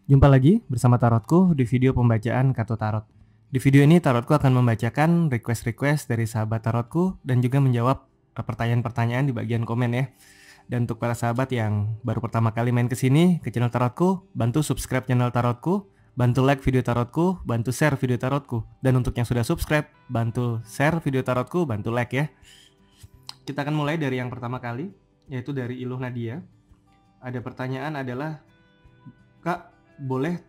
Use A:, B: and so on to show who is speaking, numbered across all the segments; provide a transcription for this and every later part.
A: Jumpa lagi bersama Tarotku di video pembacaan kartu tarot. Di video ini Tarotku akan membacakan request-request dari sahabat Tarotku dan juga menjawab pertanyaan-pertanyaan di bagian komen ya. Dan untuk para sahabat yang baru pertama kali main kesini ke channel Tarotku, bantu subscribe channel Tarotku, bantu like video Tarotku, bantu share video Tarotku. Dan untuk yang sudah subscribe, bantu share video Tarotku, bantu like ya. Kita akan mulai dari yang pertama kali, yaitu dari Iluh Nadia. Ada pertanyaan adalah, Kak, boleh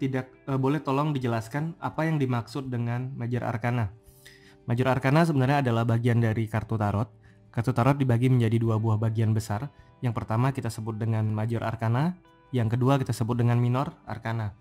A: tolong dijelaskan apa yang dimaksud dengan Major Arcana? Major Arcana sebenarnya adalah bagian dari kartu tarot. Kartu tarot dibagi menjadi dua buah bagian besar. Yang pertama kita sebut dengan Major Arcana, yang kedua kita sebut dengan Minor Arcana.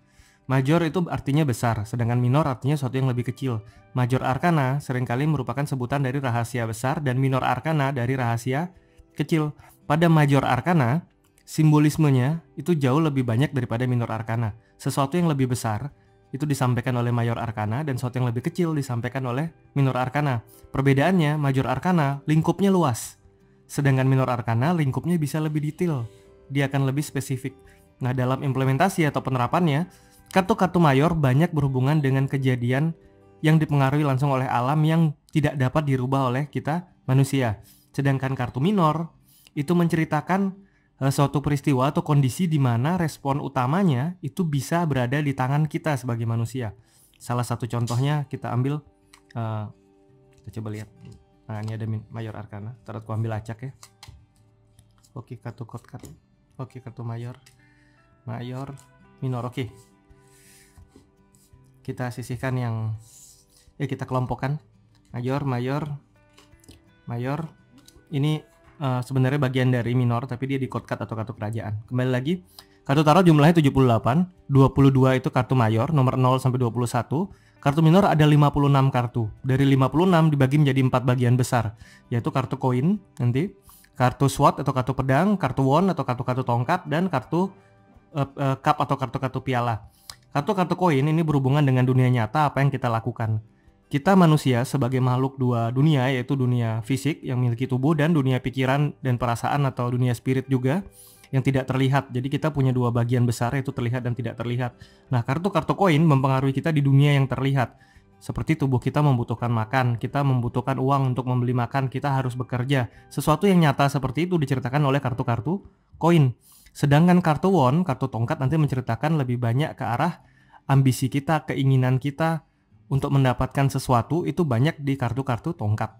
A: Major itu artinya besar, sedangkan minor artinya sesuatu yang lebih kecil. Major Arcana seringkali merupakan sebutan dari rahasia besar dan Minor Arcana dari rahasia kecil. Pada Major Arcana, simbolismenya itu jauh lebih banyak daripada Minor Arcana. Sesuatu yang lebih besar itu disampaikan oleh Major Arcana dan sesuatu yang lebih kecil disampaikan oleh Minor Arcana. Perbedaannya, Major Arcana lingkupnya luas, sedangkan Minor Arcana lingkupnya bisa lebih detail. Dia akan lebih spesifik. Nah, dalam implementasi atau penerapannya, kartu-kartu Mayor banyak berhubungan dengan kejadian yang dipengaruhi langsung oleh alam yang tidak dapat dirubah oleh kita manusia. Sedangkan kartu Minor itu menceritakan suatu peristiwa atau kondisi di mana respon utamanya itu bisa berada di tangan kita sebagai manusia. Salah satu contohnya kita ambil, kita coba lihat. Nah, ini ada Major Arcana. Tarotku ambil acak ya. Oke, kartu code card. Oke, kartu Mayor, Minor. Oke. Kita sisihkan yang, kita kelompokkan. Mayor. Ini sebenarnya bagian dari minor, tapi dia di code card atau kartu kerajaan. Kembali lagi, kartu tarot jumlahnya 78, 22 itu kartu mayor, nomor 0 sampai 21. Kartu minor ada 56 kartu. Dari 56 dibagi menjadi 4 bagian besar, yaitu kartu koin nanti, kartu sword atau kartu pedang, kartu wand atau kartu-kartu tongkat, dan kartu cup atau kartu-kartu piala. Kartu-kartu koin ini berhubungan dengan dunia nyata, apa yang kita lakukan. Kita manusia sebagai makhluk dua dunia, yaitu dunia fisik yang memiliki tubuh dan dunia pikiran dan perasaan atau dunia spirit juga yang tidak terlihat. Jadi kita punya dua bagian besar, yaitu terlihat dan tidak terlihat. Nah, kartu-kartu koin mempengaruhi kita di dunia yang terlihat. Seperti tubuh kita membutuhkan makan, kita membutuhkan uang untuk membeli makan, kita harus bekerja. Sesuatu yang nyata seperti itu diceritakan oleh kartu-kartu koin. Sedangkan kartu wand, kartu tongkat nanti menceritakan lebih banyak ke arah ambisi kita, keinginan kita untuk mendapatkan sesuatu, itu banyak di kartu-kartu tongkat.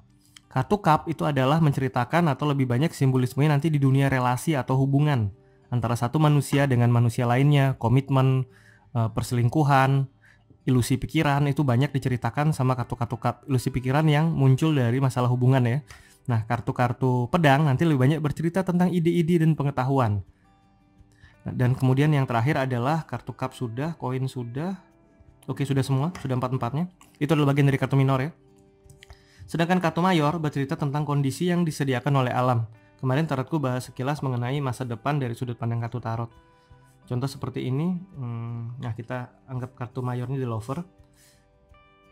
A: Kartu cup itu adalah menceritakan atau lebih banyak simbolismenya nanti di dunia relasi atau hubungan antara satu manusia dengan manusia lainnya, komitmen, perselingkuhan, ilusi pikiran, itu banyak diceritakan sama kartu-kartu cup. Ilusi pikiran yang muncul dari masalah hubungan ya. Nah, kartu-kartu pedang nanti lebih banyak bercerita tentang ide-ide dan pengetahuan. Dan kemudian yang terakhir adalah kartu cup sudah, koin sudah. Oke, sudah semua, sudah empat-empatnya. Itu adalah bagian dari kartu minor ya. Sedangkan kartu mayor bercerita tentang kondisi yang disediakan oleh alam. Kemarin tarotku bahas sekilas mengenai masa depan dari sudut pandang kartu tarot. Contoh seperti ini, nah kita anggap kartu mayornya di lover.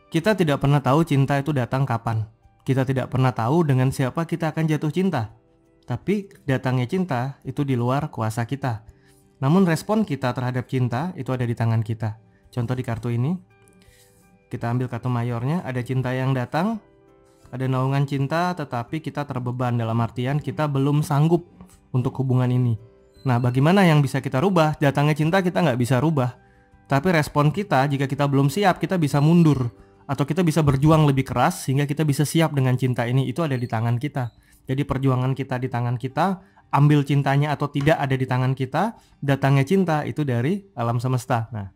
A: Kita tidak pernah tahu cinta itu datang kapan. Kita tidak pernah tahu dengan siapa kita akan jatuh cinta. Tapi datangnya cinta itu di luar kuasa kita. Namun respon kita terhadap cinta itu ada di tangan kita. Contoh di kartu ini, kita ambil kartu mayornya, ada cinta yang datang, ada naungan cinta, tetapi kita terbeban dalam artian kita belum sanggup untuk hubungan ini. Nah, bagaimana yang bisa kita rubah? Datangnya cinta kita nggak bisa rubah, tapi respon kita jika kita belum siap, kita bisa mundur, atau kita bisa berjuang lebih keras sehingga kita bisa siap dengan cinta ini, itu ada di tangan kita. Jadi perjuangan kita di tangan kita, ambil cintanya atau tidak ada di tangan kita, datangnya cinta itu dari alam semesta. Nah,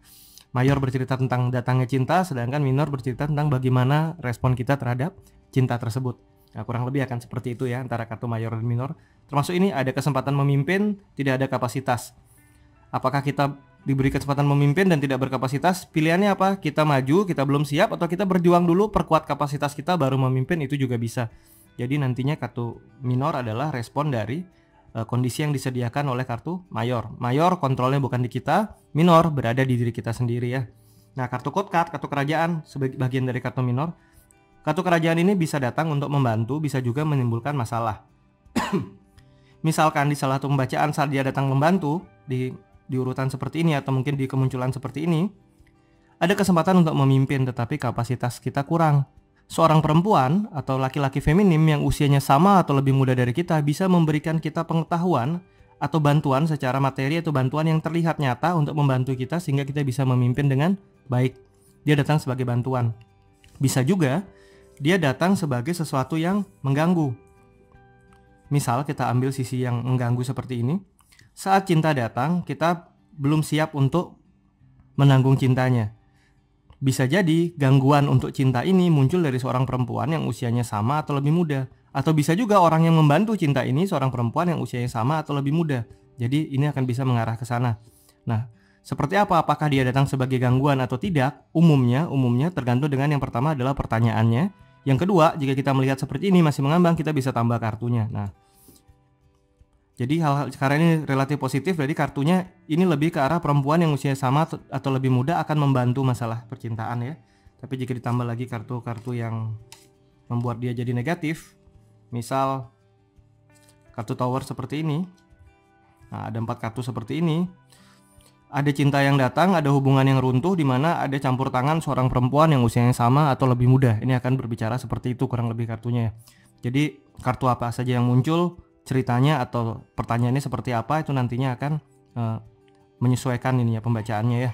A: Mayor bercerita tentang datangnya cinta, sedangkan minor bercerita tentang bagaimana respon kita terhadap cinta tersebut. Nah, kurang lebih akan seperti itu ya antara kartu mayor dan minor. Termasuk ini ada kesempatan memimpin, tidak ada kapasitas. Apakah kita diberi kesempatan memimpin dan tidak berkapasitas? Pilihannya apa? Kita maju, kita belum siap, atau kita berjuang dulu, perkuat kapasitas kita baru memimpin, itu juga bisa. Jadi nantinya kartu minor adalah respon dari kondisi yang disediakan oleh kartu mayor. Mayor kontrolnya bukan di kita, minor berada di diri kita sendiri ya. Nah, kartu code card, kartu kerajaan sebagai bagian dari kartu minor. Kartu kerajaan ini bisa datang untuk membantu, bisa juga menimbulkan masalah. Misalkan di salah satu pembacaan saat dia datang membantu, di di urutan seperti ini atau mungkin di kemunculan seperti ini, ada kesempatan untuk memimpin tetapi kapasitas kita kurang. Seorang perempuan atau laki-laki feminim yang usianya sama atau lebih muda dari kita bisa memberikan kita pengetahuan atau bantuan secara materi atau bantuan yang terlihat nyata untuk membantu kita sehingga kita bisa memimpin dengan baik. Dia datang sebagai bantuan. Bisa juga dia datang sebagai sesuatu yang mengganggu. Misal kita ambil sisi yang mengganggu seperti ini. Saat cinta datang, kita belum siap untuk menanggung cintanya. Bisa jadi gangguan untuk cinta ini muncul dari seorang perempuan yang usianya sama atau lebih muda. Atau bisa juga orang yang membantu cinta ini seorang perempuan yang usianya sama atau lebih muda. Jadi ini akan bisa mengarah ke sana. Nah, seperti apa? Apakah dia datang sebagai gangguan atau tidak? Umumnya tergantung dengan yang pertama adalah pertanyaannya. Yang kedua, jika kita melihat seperti ini masih mengambang, kita bisa tambah kartunya. Nah, jadi hal-hal sekarang ini relatif positif, jadi kartunya ini lebih ke arah perempuan yang usianya sama atau lebih muda akan membantu masalah percintaan ya. Tapi jika ditambah lagi kartu-kartu yang membuat dia jadi negatif, misal kartu tower seperti ini. Nah, ada 4 kartu seperti ini. Ada cinta yang datang, ada hubungan yang runtuh di mana ada campur tangan seorang perempuan yang usianya sama atau lebih muda. Ini akan berbicara seperti itu kurang lebih kartunya ya. Jadi kartu apa saja yang muncul, ceritanya atau pertanyaannya seperti apa itu nantinya akan menyesuaikan ini ya pembacaannya ya.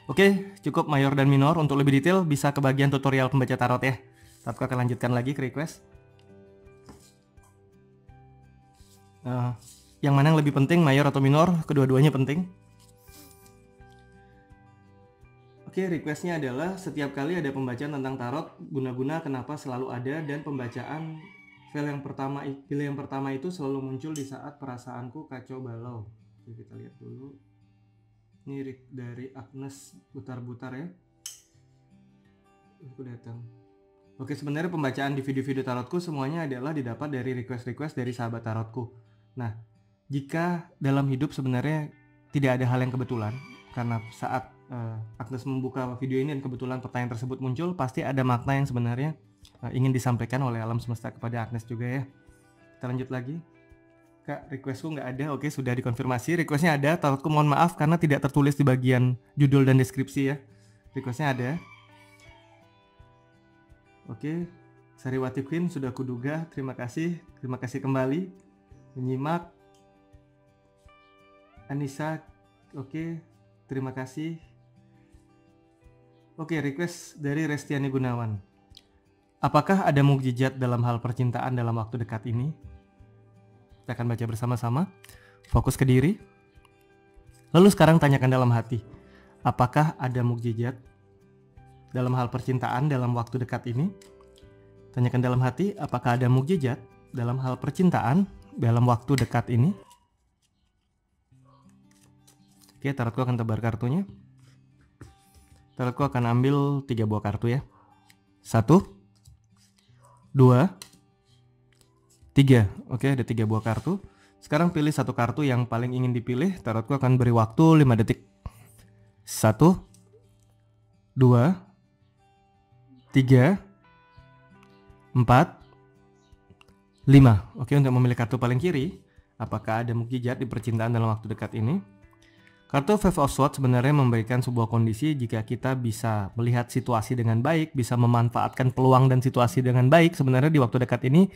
A: Oke, cukup mayor dan minor. Untuk lebih detail bisa ke bagian tutorial pembaca tarot ya. Aku akan lanjutkan lagi ke request. Yang mana yang lebih penting, mayor atau minor? Kedua-duanya penting. Oke, requestnya adalah setiap kali ada pembacaan tentang tarot, guna-guna kenapa selalu ada, dan pembacaan pilih yang pertama itu selalu muncul di saat perasaanku kacau balau. Oke, kita lihat dulu. Ini dari Agnes Butar-Butar ya. Aku datang. Oke, sebenarnya pembacaan di video-video tarotku semuanya adalah didapat dari request-request dari sahabat tarotku. Nah, jika dalam hidup sebenarnya tidak ada hal yang kebetulan, karena saat Agnes membuka video ini dan kebetulan pertanyaan tersebut muncul, pasti ada makna yang sebenarnya ingin disampaikan oleh alam semesta kepada Agnes juga ya. Kita lanjut lagi. Kak, requestku nggak ada. Oke, sudah dikonfirmasi. Requestnya ada. Tarotku mohon maaf karena tidak tertulis di bagian judul dan deskripsi ya. Requestnya ada. Oke, Sariwati Queen sudah kuduga. Terima kasih kembali menyimak. Anissa, oke, terima kasih. Oke, request dari Restiani Gunawan. Apakah ada mukjizat dalam hal percintaan dalam waktu dekat ini? Kita akan baca bersama-sama. Fokus ke diri. Lalu sekarang tanyakan dalam hati. Apakah ada mukjizat dalam hal percintaan dalam waktu dekat ini? Tanyakan dalam hati, apakah ada mukjizat dalam hal percintaan dalam waktu dekat ini? Oke, tarotku akan tebar kartunya. Tarotku akan ambil 3 buah kartu ya. 1, 2, 3. Oke, ada 3 buah kartu. Sekarang pilih satu kartu yang paling ingin dipilih. Tarotku akan beri waktu 5 detik. 1, 2, 3, 4, 5. Oke, untuk memilih kartu paling kiri, apakah ada mukjizat di percintaan dalam waktu dekat ini? Kartu Five of Swords sebenarnya memberikan sebuah kondisi jika kita bisa melihat situasi dengan baik, bisa memanfaatkan peluang dan situasi dengan baik. Sebenarnya di waktu dekat ini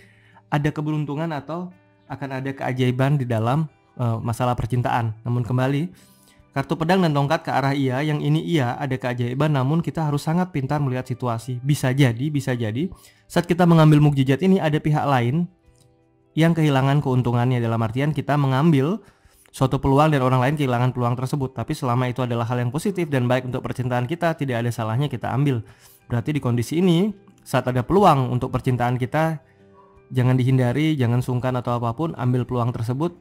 A: ada keberuntungan atau akan ada keajaiban di dalam masalah percintaan. Namun kembali, kartu pedang dan tongkat ke arah iya, yang ini iya, ada keajaiban, namun kita harus sangat pintar melihat situasi. Bisa jadi saat kita mengambil mukjizat ini ada pihak lain yang kehilangan keuntungannya, dalam artian kita mengambil suatu peluang dan orang lain kehilangan peluang tersebut. Tapi selama itu adalah hal yang positif dan baik untuk percintaan kita, tidak ada salahnya kita ambil. Berarti di kondisi ini, saat ada peluang untuk percintaan kita, jangan dihindari, jangan sungkan atau apapun, ambil peluang tersebut.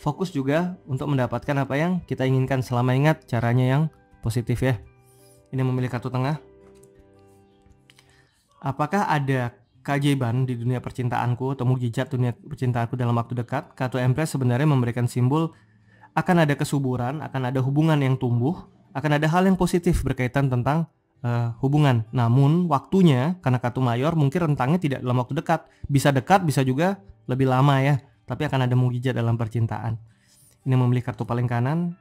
A: Fokus juga untuk mendapatkan apa yang kita inginkan, selama ingat caranya yang positif ya. Ini memilih kartu tengah. Apakah ada keajaiban di dunia percintaanku atau mukjizat dunia percintaanku dalam waktu dekat? Kartu Empress sebenarnya memberikan simbol akan ada kesuburan, akan ada hubungan yang tumbuh, akan ada hal yang positif berkaitan tentang hubungan. Namun waktunya, karena kartu mayor mungkin rentangnya tidak dalam waktu dekat, bisa juga lebih lama ya. Tapi akan ada mukjizat dalam percintaan. Ini memilih kartu paling kanan.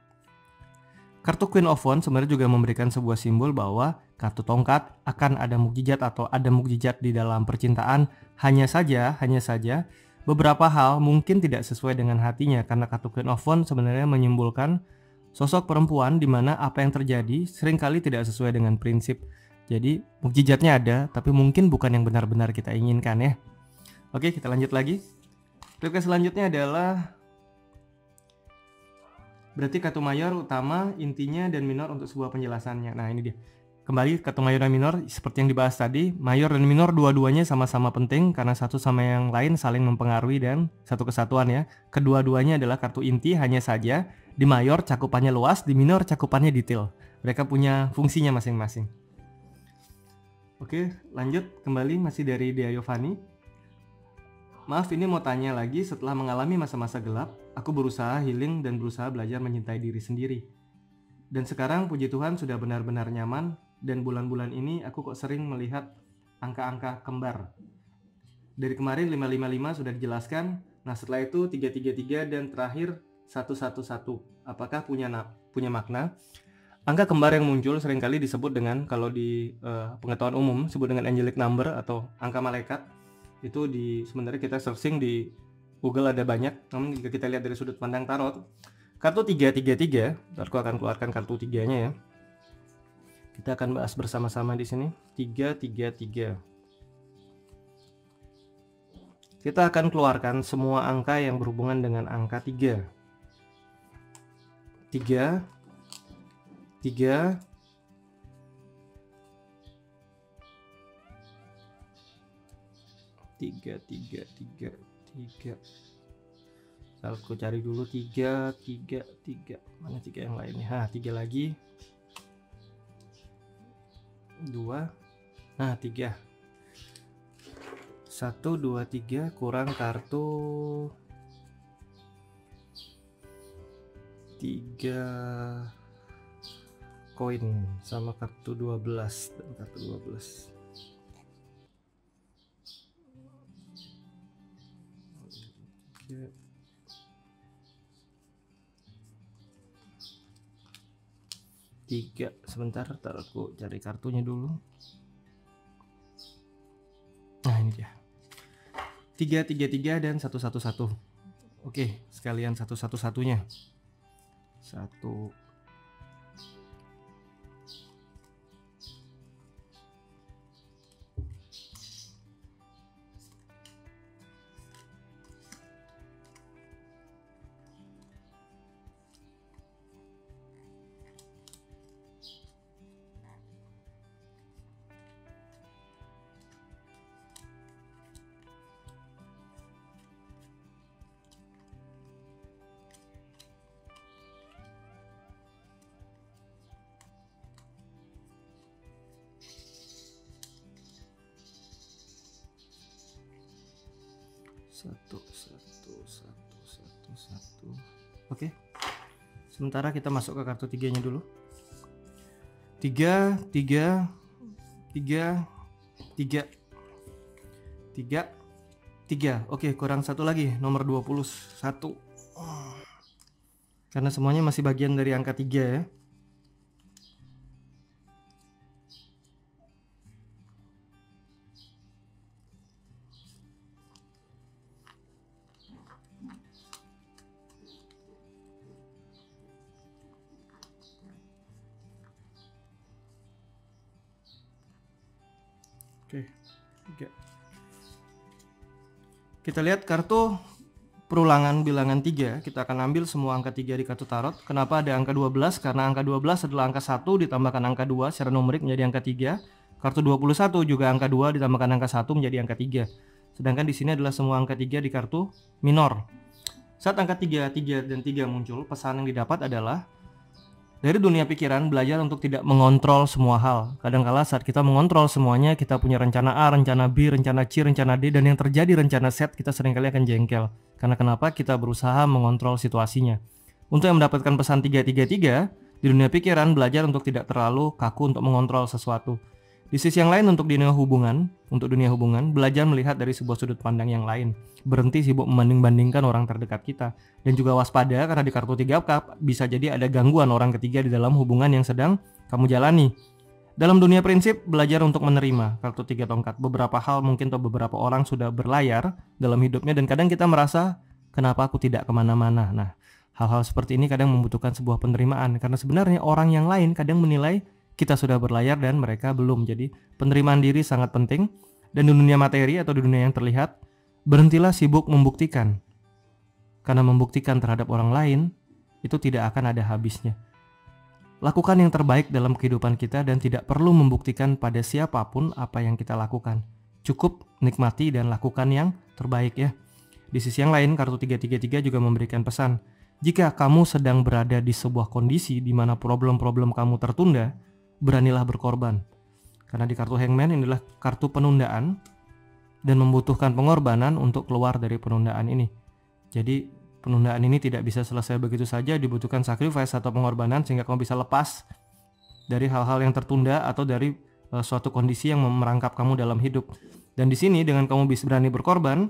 A: Kartu Queen of Wands sebenarnya juga memberikan sebuah simbol bahwa kartu tongkat akan ada mukjizat atau ada mukjizat di dalam percintaan. Hanya saja beberapa hal mungkin tidak sesuai dengan hatinya, karena kartu Queen of Wands sebenarnya menyimbolkan sosok perempuan di mana apa yang terjadi seringkali tidak sesuai dengan prinsip. Jadi mukjizatnya ada, tapi mungkin bukan yang benar-benar kita inginkan ya. Oke, kita lanjut lagi. Klip selanjutnya adalah berarti kartu mayor, utama, intinya, dan minor untuk sebuah penjelasannya. Nah ini dia. Kembali kartu mayor dan minor seperti yang dibahas tadi. Mayor dan minor dua-duanya sama-sama penting karena satu sama yang lain saling mempengaruhi dan satu kesatuan ya. Kedua-duanya adalah kartu inti, hanya saja di mayor cakupannya luas, di minor cakupannya detail. Mereka punya fungsinya masing-masing. Oke, lanjut kembali masih dari Dea Yovani. Maaf, ini mau tanya lagi, setelah mengalami masa-masa gelap, aku berusaha healing dan berusaha belajar mencintai diri sendiri. Dan sekarang puji Tuhan sudah benar-benar nyaman, dan bulan-bulan ini aku kok sering melihat angka-angka kembar. Dari kemarin 555 sudah dijelaskan, nah setelah itu 333 dan terakhir 111. Apakah punya makna? Angka kembar yang muncul seringkali disebut dengan, kalau di pengetahuan umum, disebut dengan angelic number atau angka malaikat. Itu sebenarnya kita searching di Google ada banyak. Namun jika kita lihat dari sudut pandang tarot, kartu 333, aku akan keluarkan kartu 3-nya ya. Kita akan bahas bersama-sama di sini. 333. Kita akan keluarkan semua angka yang berhubungan dengan angka 3. 3 3 3 3 aku cari dulu 3 mana 3 yang lainnya. 3 lagi 2, nah 3 1 2 3 kurang kartu 3 koin sama kartu 12 dan kartu 12. Oke. Tiga, sebentar, aku cari kartunya dulu. Nah ini dia. 333 dan 111. Oke, sekalian 111-nya. 1 1. Oke. Sementara kita masuk ke kartu 3-nya dulu. 3 3 3 3 3 3. Oke, kurang satu lagi, nomor 21. Karena semuanya masih bagian dari angka 3 ya. Oke, 3. Kita lihat kartu perulangan bilangan 3. Kita akan ambil semua angka 3 di kartu tarot. Kenapa ada angka 12? Karena angka 12 adalah angka 1 ditambahkan angka 2 secara numerik menjadi angka 3. Kartu 21 juga angka 2 ditambahkan angka 1 menjadi angka 3. Sedangkan di sini adalah semua angka 3 di kartu minor. Saat angka 3 dan 3 muncul, pesan yang didapat adalah dari dunia pikiran, belajar untuk tidak mengontrol semua hal. Kadangkala saat kita mengontrol semuanya, kita punya rencana A, rencana B, rencana C, rencana D, dan yang terjadi rencana Z, kita seringkali akan jengkel. Karena kenapa? Kita berusaha mengontrol situasinya. Untuk yang mendapatkan pesan 333, di dunia pikiran, belajar untuk tidak terlalu kaku untuk mengontrol sesuatu. Di sisi yang lain untuk dunia hubungan, belajar melihat dari sebuah sudut pandang yang lain. Berhenti sibuk membanding-bandingkan orang terdekat kita. Dan juga waspada karena di kartu 3 cup bisa jadi ada gangguan orang ketiga di dalam hubungan yang sedang kamu jalani. Dalam dunia prinsip, belajar untuk menerima kartu 3 tongkat. Beberapa hal mungkin atau beberapa orang sudah berlayar dalam hidupnya dan kadang kita merasa, kenapa aku tidak kemana-mana? Nah, hal-hal seperti ini kadang membutuhkan sebuah penerimaan. Karena sebenarnya orang yang lain kadang menilai kita sudah berlayar dan mereka belum. Jadi penerimaan diri sangat penting. Dan di dunia materi atau di dunia yang terlihat, berhentilah sibuk membuktikan. Karena membuktikan terhadap orang lain itu tidak akan ada habisnya. Lakukan yang terbaik dalam kehidupan kita dan tidak perlu membuktikan pada siapapun apa yang kita lakukan. Cukup nikmati dan lakukan yang terbaik ya. Di sisi yang lain, kartu 333 juga memberikan pesan. Jika kamu sedang berada di sebuah kondisi di mana problem-problem kamu tertunda, beranilah berkorban. Karena di kartu Hangman inilah kartu penundaan dan membutuhkan pengorbanan untuk keluar dari penundaan ini. Jadi penundaan ini tidak bisa selesai begitu saja, dibutuhkan sacrifice atau pengorbanan sehingga kamu bisa lepas dari hal-hal yang tertunda atau dari suatu kondisi yang merangkap kamu dalam hidup. Dan di sini dengan kamu bisa berani berkorban,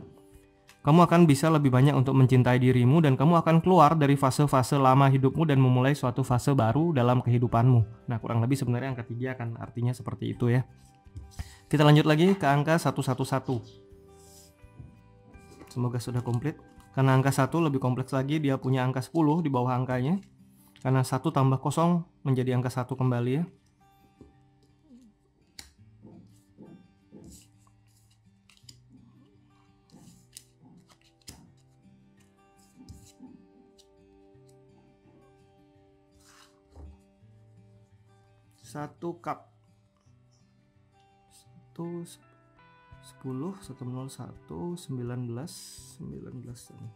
A: kamu akan bisa lebih banyak untuk mencintai dirimu dan kamu akan keluar dari fase-fase lama hidupmu dan memulai suatu fase baru dalam kehidupanmu. Nah, kurang lebih sebenarnya angka 3 kan artinya seperti itu ya. Kita lanjut lagi ke angka 111. Semoga sudah komplit. Karena angka 1 lebih kompleks lagi, dia punya angka 10 di bawah angkanya. Karena 1 tambah 0 menjadi angka 1 kembali ya. Satu cup 10 101 19 ini.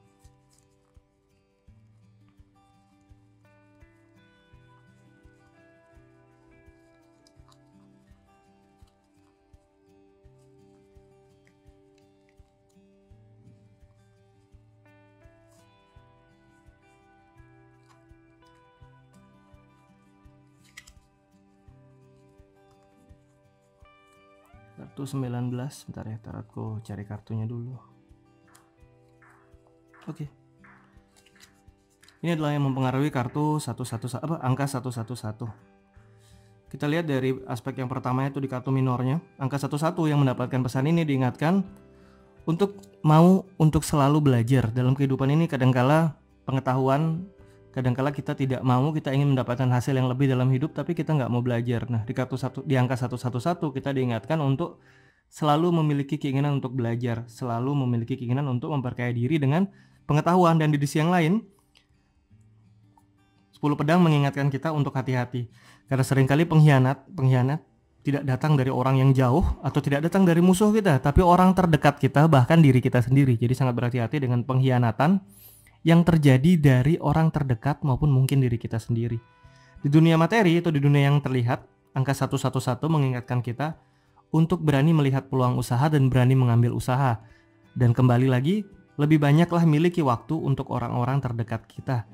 A: Kartu 19, bentar ya, ntar aku cari kartunya dulu. Oke. Ini adalah yang mempengaruhi kartu angka 111. Kita lihat dari aspek yang pertama itu di kartu minornya. Angka 11 yang mendapatkan pesan ini diingatkan untuk selalu belajar. Dalam kehidupan ini kadangkala pengetahuan, kadangkala kita tidak mau, kita ingin mendapatkan hasil yang lebih dalam hidup tapi kita nggak mau belajar. Nah, di angka 111 kita diingatkan untuk selalu memiliki keinginan untuk belajar, selalu memiliki keinginan untuk memperkaya diri dengan pengetahuan. Dan di sisi yang lain, 10 pedang mengingatkan kita untuk hati-hati. Karena seringkali pengkhianat tidak datang dari orang yang jauh atau tidak datang dari musuh kita, tapi orang terdekat kita, bahkan diri kita sendiri. Jadi sangat berhati-hati dengan pengkhianatan yang terjadi dari orang terdekat maupun mungkin diri kita sendiri. Di dunia materi atau di dunia yang terlihat, angka 111 mengingatkan kita untuk berani melihat peluang usaha dan berani mengambil usaha. Dan kembali lagi, lebih banyaklah miliki waktu untuk orang-orang terdekat kita.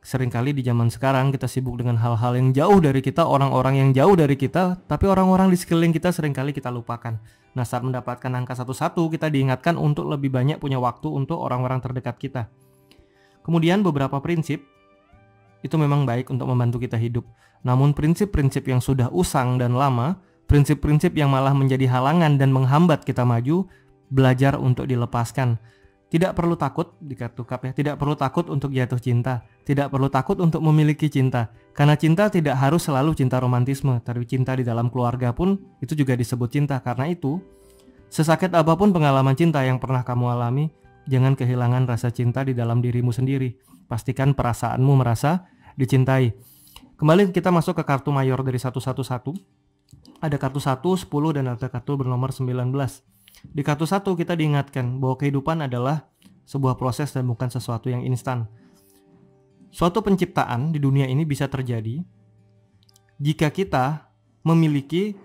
A: Seringkali di zaman sekarang kita sibuk dengan hal-hal yang jauh dari kita, orang-orang yang jauh dari kita, tapi orang-orang di sekeliling kita seringkali kita lupakan. Nah, saat mendapatkan angka 11 kita diingatkan untuk lebih banyak punya waktu untuk orang-orang terdekat kita. Kemudian beberapa prinsip itu memang baik untuk membantu kita hidup. Namun prinsip-prinsip yang sudah usang dan lama, prinsip-prinsip yang malah menjadi halangan dan menghambat kita maju, belajar untuk dilepaskan. Tidak perlu takut di kartu cup ya, tidak perlu takut untuk jatuh cinta, tidak perlu takut untuk memiliki cinta. Karena cinta tidak harus selalu cinta romantisme, tapi cinta di dalam keluarga pun itu juga disebut cinta. Karena itu, sesakit apapun pengalaman cinta yang pernah kamu alami, jangan kehilangan rasa cinta di dalam dirimu sendiri. Pastikan perasaanmu merasa dicintai. Kembali kita masuk ke kartu mayor dari 111. Ada kartu 1, 10 dan ada kartu bernomor 19. Di kartu 1 kita diingatkan bahwa kehidupan adalah sebuah proses dan bukan sesuatu yang instan. Suatu penciptaan di dunia ini bisa terjadi jika kita memiliki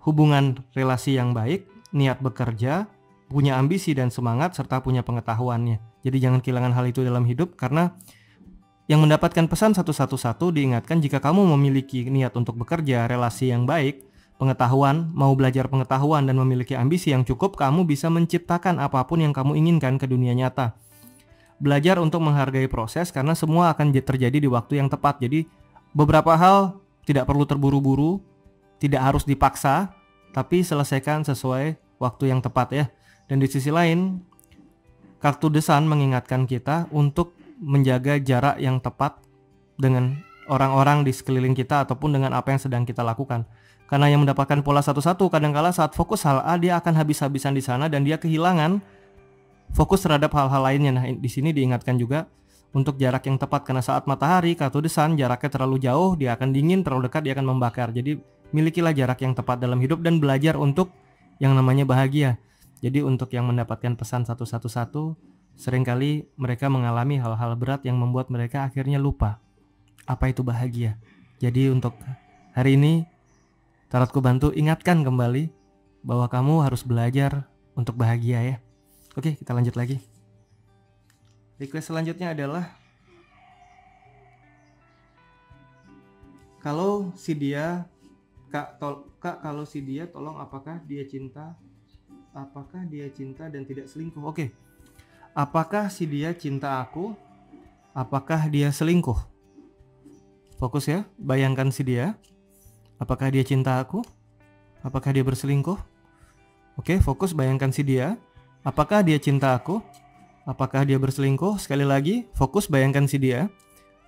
A: hubungan relasi yang baik, niat bekerja, punya ambisi dan semangat, serta punya pengetahuannya. Jadi jangan kehilangan hal itu dalam hidup, karena yang mendapatkan pesan 111 diingatkan jika kamu memiliki niat untuk bekerja, relasi yang baik, pengetahuan, mau belajar pengetahuan dan memiliki ambisi yang cukup, kamu bisa menciptakan apapun yang kamu inginkan ke dunia nyata. Belajar untuk menghargai proses karena semua akan terjadi di waktu yang tepat. Jadi beberapa hal tidak perlu terburu-buru, tidak harus dipaksa, tapi selesaikan sesuai waktu yang tepat ya. Dan di sisi lain, kartu The Sun mengingatkan kita untuk menjaga jarak yang tepat dengan orang-orang di sekeliling kita ataupun dengan apa yang sedang kita lakukan. Karena yang mendapatkan pola 1-1 kadangkala saat fokus hal A dia akan habis-habisan di sana dan dia kehilangan fokus terhadap hal-hal lainnya. Nah, di sini diingatkan juga untuk jarak yang tepat karena saat matahari kartu The Sun jaraknya terlalu jauh, dia akan dingin, terlalu dekat dia akan membakar. Jadi milikilah jarak yang tepat dalam hidup dan belajar untuk yang namanya bahagia. Jadi untuk yang mendapatkan pesan 111 seringkali mereka mengalami hal-hal berat yang membuat mereka akhirnya lupa apa itu bahagia. Jadi untuk hari ini tarotku bantu ingatkan kembali bahwa kamu harus belajar untuk bahagia ya. Oke, kita lanjut lagi. Request selanjutnya adalah kalau si dia Kak, kalau si dia tolong apakah dia cinta dan tidak selingkuh. Oke. Apakah si dia cinta aku? Apakah dia selingkuh? Fokus ya, bayangkan si dia. Apakah dia cinta aku? Apakah dia berselingkuh? Oke, fokus bayangkan si dia. Apakah dia cinta aku? Apakah dia berselingkuh? Sekali lagi, fokus bayangkan si dia.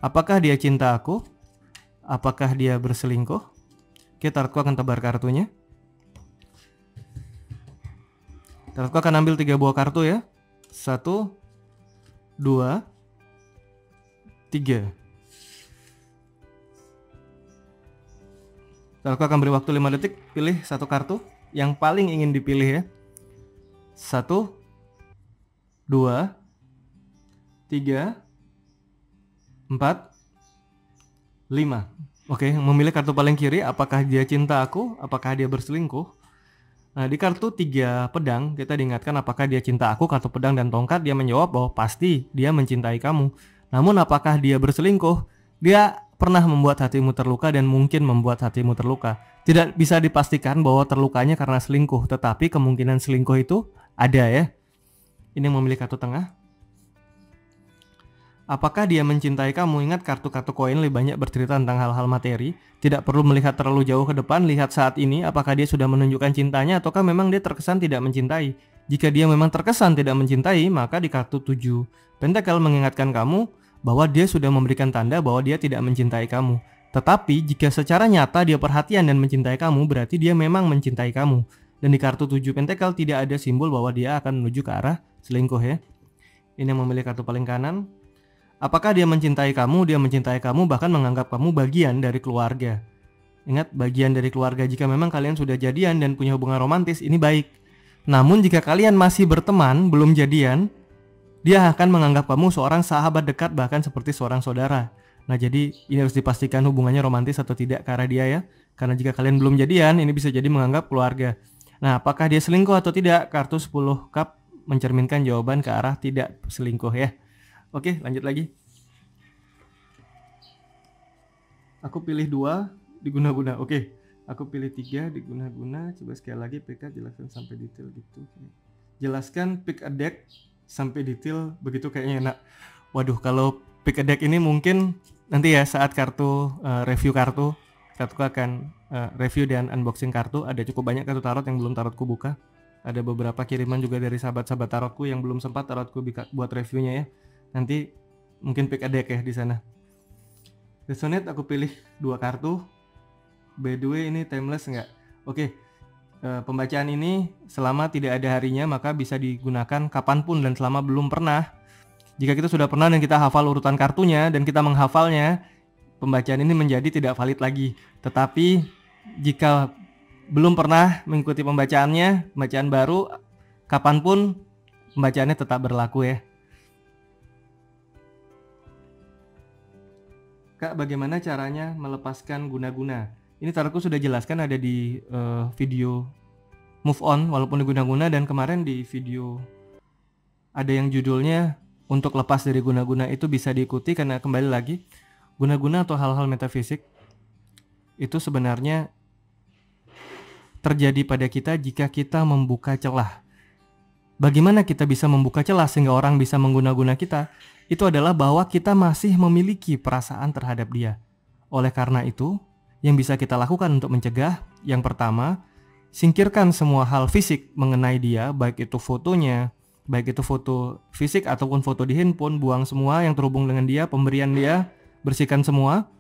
A: Apakah dia cinta aku? Apakah dia berselingkuh? Oke, tarotku akan tebar kartunya. Tarotku akan ambil 3 buah kartu ya. 1, 2, 3. Tarotku akan beri waktu 5 detik. Pilih satu kartu yang paling ingin dipilih ya. 1, 2, 3, 4, 5. Oke, memilih kartu paling kiri. Apakah dia cinta aku? Apakah dia berselingkuh? Nah, di kartu 3 pedang kita diingatkan apakah dia cinta aku. Kartu pedang dan tongkat dia menjawab bahwa pasti dia mencintai kamu. Namun apakah dia berselingkuh? Dia pernah membuat hatimu terluka dan mungkin membuat hatimu terluka. Tidak bisa dipastikan bahwa terlukanya karena selingkuh, tetapi kemungkinan selingkuh itu ada ya. Ini memilih kartu tengah. Apakah dia mencintai kamu? Ingat kartu-kartu koin lebih banyak bercerita tentang hal-hal materi. Tidak perlu melihat terlalu jauh ke depan. Lihat saat ini apakah dia sudah menunjukkan cintanya ataukah memang dia terkesan tidak mencintai. Jika dia memang terkesan tidak mencintai, maka di kartu 7 Pentakel mengingatkan kamu bahwa dia sudah memberikan tanda bahwa dia tidak mencintai kamu. Tetapi jika secara nyata dia perhatian dan mencintai kamu, berarti dia memang mencintai kamu. Dan di kartu 7 Pentakel tidak ada simbol bahwa dia akan menuju ke arah selingkuh ya. Ini yang memilih kartu paling kanan. Apakah dia mencintai kamu? Dia mencintai kamu, bahkan menganggap kamu bagian dari keluarga. Ingat, bagian dari keluarga. Jika memang kalian sudah jadian dan punya hubungan romantis, ini baik. Namun jika kalian masih berteman, belum jadian, dia akan menganggap kamu seorang sahabat dekat, bahkan seperti seorang saudara. Nah, jadi ini harus dipastikan hubungannya romantis atau tidak ke arah dia ya. Karena jika kalian belum jadian, ini bisa jadi menganggap keluarga. Nah, apakah dia selingkuh atau tidak? Kartu 10 cup mencerminkan jawaban ke arah tidak selingkuh ya. Oke, lanjut lagi. Aku pilih 2 diguna-guna. Oke, aku pilih 3 diguna-guna. Coba sekali lagi PK jelaskan sampai detail gitu. Jelaskan pick a deck sampai detail begitu kayaknya enak. Waduh, kalau pick a deck ini mungkin nanti ya saat kartu review kartu akan review dan unboxing kartu. Ada cukup banyak kartu tarot yang belum tarotku buka. Ada beberapa kiriman juga dari sahabat-sahabat tarotku yang belum sempat tarotku buat reviewnya ya. Nanti mungkin pick a deck ya di sana. Resonate aku pilih 2 kartu. By the way ini timeless enggak? Oke. Pembacaan ini selama tidak ada harinya maka bisa digunakan kapanpun dan selama belum pernah. Jika kita sudah pernah dan kita hafal urutan kartunya dan kita menghafalnya, pembacaan ini menjadi tidak valid lagi. Tetapi jika belum pernah mengikuti pembacaannya, pembacaan baru, kapanpun pembacaannya tetap berlaku ya. Kak, bagaimana caranya melepaskan guna-guna? Ini tarotku sudah jelaskan ada di video Move On walaupun di guna-guna, dan kemarin di video ada yang judulnya untuk lepas dari guna-guna, itu bisa diikuti karena kembali lagi guna-guna atau hal-hal metafisik itu sebenarnya terjadi pada kita jika kita membuka celah. Bagaimana kita bisa membuka celah sehingga orang bisa mengguna-guna kita? Itu adalah bahwa kita masih memiliki perasaan terhadap dia. Oleh karena itu, yang bisa kita lakukan untuk mencegah, yang pertama, singkirkan semua hal fisik mengenai dia, baik itu fotonya, baik itu foto fisik ataupun foto di handphone, buang semua yang terhubung dengan dia, pemberian dia, bersihkan semua.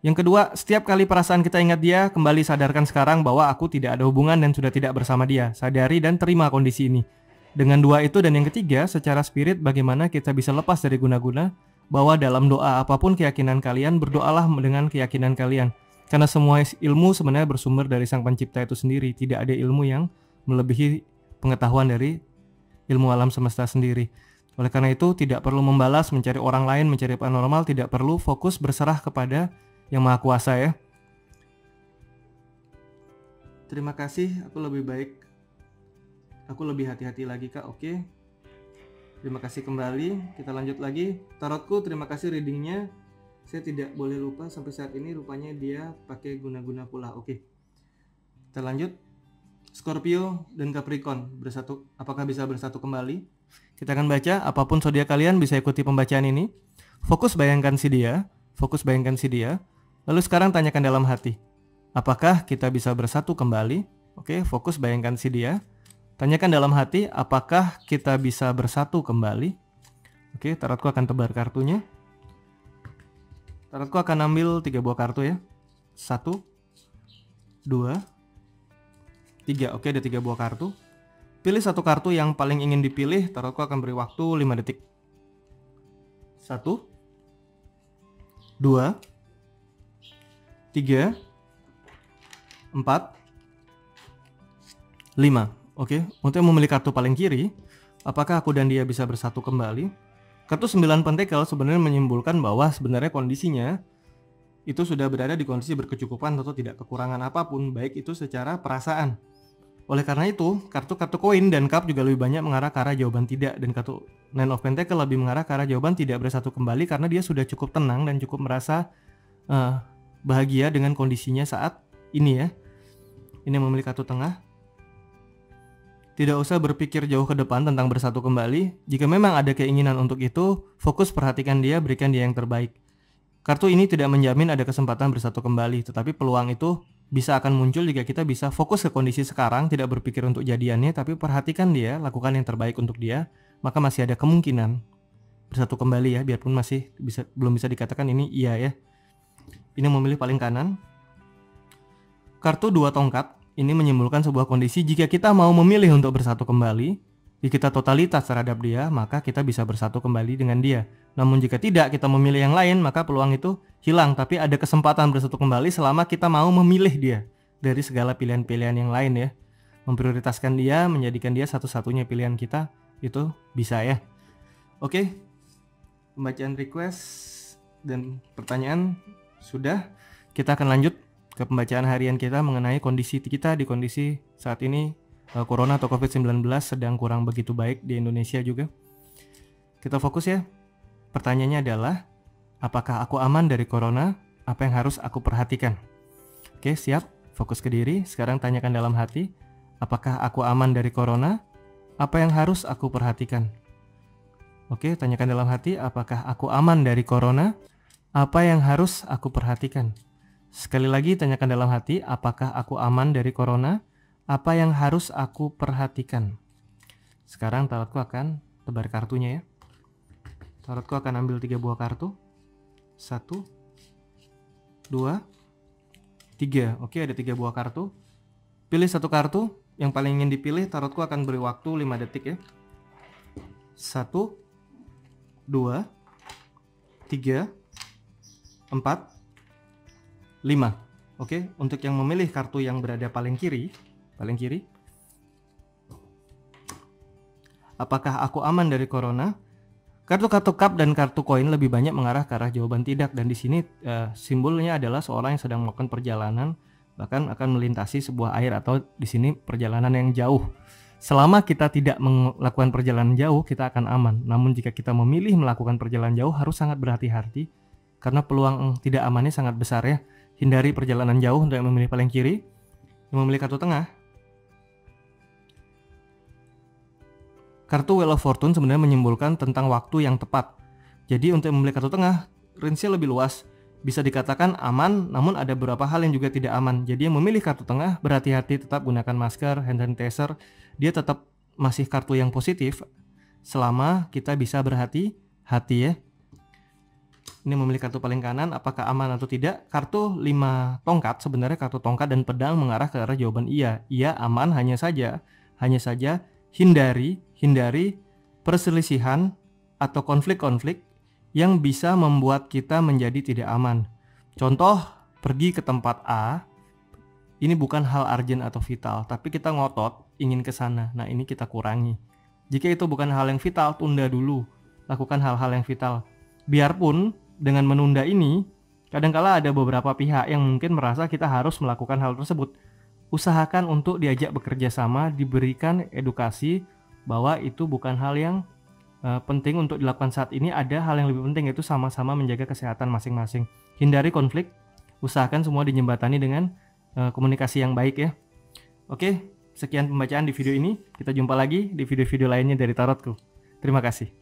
A: Yang kedua, setiap kali perasaan kita ingat dia, kembali sadarkan sekarang bahwa aku tidak ada hubungan dan sudah tidak bersama dia. Sadari dan terima kondisi ini. Dengan dua itu dan yang ketiga, secara spirit bagaimana kita bisa lepas dari guna-guna, bahwa dalam doa apapun keyakinan kalian, berdoalah dengan keyakinan kalian. Karena semua ilmu sebenarnya bersumber dari Sang Pencipta itu sendiri. Tidak ada ilmu yang melebihi pengetahuan dari ilmu alam semesta sendiri. Oleh karena itu tidak perlu membalas, mencari orang lain, mencari paranormal, tidak perlu, fokus berserah kepada Yang Maha Kuasa ya. Terima kasih, aku lebih baik. Aku lebih hati-hati lagi Kak, oke. Terima kasih kembali, kita lanjut lagi. Tarotku, terima kasih readingnya. Saya tidak boleh lupa sampai saat ini rupanya dia pakai guna-guna pula, oke. Kita lanjut. Scorpio dan Capricorn bersatu, apakah bisa bersatu kembali? Kita akan baca, apapun zodiak kalian bisa ikuti pembacaan ini. Fokus bayangkan si dia, Lalu sekarang tanyakan dalam hati, apakah kita bisa bersatu kembali? Oke, fokus bayangkan si dia. Tanyakan dalam hati, apakah kita bisa bersatu kembali? Oke, tarotku akan tebar kartunya. Tarotku akan ambil 3 buah kartu ya. 1, 2, 3. Oke, ada 3 buah kartu. Pilih satu kartu yang paling ingin dipilih. Tarotku akan beri waktu 5 detik. 1, 2, 3, 4, 5. Oke, untuk yang memilih kartu paling kiri, apakah aku dan dia bisa bersatu kembali? Kartu 9 pentakel sebenarnya menyimpulkan bahwa sebenarnya kondisinya itu sudah berada di kondisi berkecukupan atau tidak kekurangan apapun, baik itu secara perasaan. Oleh karena itu, kartu-kartu koin dan cup juga lebih banyak mengarah ke arah jawaban tidak, dan kartu Nine of Pentacle lebih mengarah ke arah jawaban tidak bersatu kembali karena dia sudah cukup tenang dan cukup merasa bahagia dengan kondisinya saat ini ya. Ini yang memilih kartu tengah. Tidak usah berpikir jauh ke depan tentang bersatu kembali. Jika memang ada keinginan untuk itu, fokus perhatikan dia, berikan dia yang terbaik. Kartu ini tidak menjamin ada kesempatan bersatu kembali, tetapi peluang itu bisa akan muncul jika kita bisa fokus ke kondisi sekarang, tidak berpikir untuk jadiannya, tapi perhatikan dia, lakukan yang terbaik untuk dia, maka masih ada kemungkinan bersatu kembali ya, biarpun masih belum bisa dikatakan ini iya ya. Ini memilih paling kanan. Kartu 2 tongkat. Ini menyimpulkan sebuah kondisi jika kita mau memilih untuk bersatu kembali, jika kita totalitas terhadap dia, maka kita bisa bersatu kembali dengan dia. Namun jika tidak, kita memilih yang lain, maka peluang itu hilang. Tapi ada kesempatan bersatu kembali selama kita mau memilih dia dari segala pilihan-pilihan yang lain ya. Memprioritaskan dia, menjadikan dia satu-satunya pilihan kita, itu bisa ya. Oke, pembacaan request dan pertanyaan sudah. Kita akan lanjut ke pembacaan harian kita mengenai kondisi kita di kondisi saat ini. Corona atau COVID-19 sedang kurang begitu baik di Indonesia juga. Kita fokus ya. Pertanyaannya adalah, apakah aku aman dari Corona? Apa yang harus aku perhatikan? Oke, siap. Fokus ke diri. Sekarang tanyakan dalam hati, apakah aku aman dari Corona? Apa yang harus aku perhatikan? Oke, tanyakan dalam hati, apakah aku aman dari Corona? Apa yang harus aku perhatikan? Sekali lagi tanyakan dalam hati, apakah aku aman dari Corona? Apa yang harus aku perhatikan? Sekarang tarotku akan tebar kartunya ya. Tarotku akan ambil 3 buah kartu. 1, 2, 3. Oke, ada 3 buah kartu. Pilih satu kartu yang paling ingin dipilih. Tarotku akan beri waktu 5 detik ya. 1, 2, 3, 4, 5. Oke, untuk yang memilih kartu yang berada paling kiri, apakah aku aman dari Corona? Kartu-kartu cup dan kartu koin lebih banyak mengarah ke arah jawaban tidak, dan di sini simbolnya adalah seorang yang sedang melakukan perjalanan, bahkan akan melintasi sebuah air atau di sini perjalanan yang jauh. Selama kita tidak melakukan perjalanan jauh, kita akan aman. Namun jika kita memilih melakukan perjalanan jauh, harus sangat berhati-hati karena peluang tidak amannya sangat besar ya. Hindari perjalanan jauh untuk yang memilih paling kiri. Yang memilih kartu tengah, Kartu Wheel of Fortune sebenarnya menyimbolkan tentang waktu yang tepat. Jadi untuk memilih kartu tengah, range-nya lebih luas. Bisa dikatakan aman, namun ada beberapa hal yang juga tidak aman. Jadi yang memilih kartu tengah berhati-hati, tetap gunakan masker, hand sanitizer. Dia tetap masih kartu yang positif selama kita bisa berhati-hati ya. Ini memilih kartu paling kanan, apakah aman atau tidak? Kartu 5 tongkat, sebenarnya kartu tongkat dan pedang mengarah ke arah jawaban iya. Iya aman, hanya saja hindari perselisihan atau konflik-konflik yang bisa membuat kita menjadi tidak aman. Contoh, pergi ke tempat A, ini bukan hal urgent atau vital, tapi kita ngotot ingin ke sana. Nah, ini kita kurangi. Jika itu bukan hal yang vital, tunda dulu. Lakukan hal-hal yang vital. Biarpun dengan menunda ini, kadangkala ada beberapa pihak yang mungkin merasa kita harus melakukan hal tersebut. Usahakan untuk diajak bekerja sama, diberikan edukasi bahwa itu bukan hal yang penting untuk dilakukan saat ini. Ada hal yang lebih penting, yaitu sama-sama menjaga kesehatan masing-masing. Hindari konflik, usahakan semua dijembatani dengan komunikasi yang baik ya. Oke, sekian pembacaan di video ini. Kita jumpa lagi di video-video lainnya dari Tarotku. Terima kasih.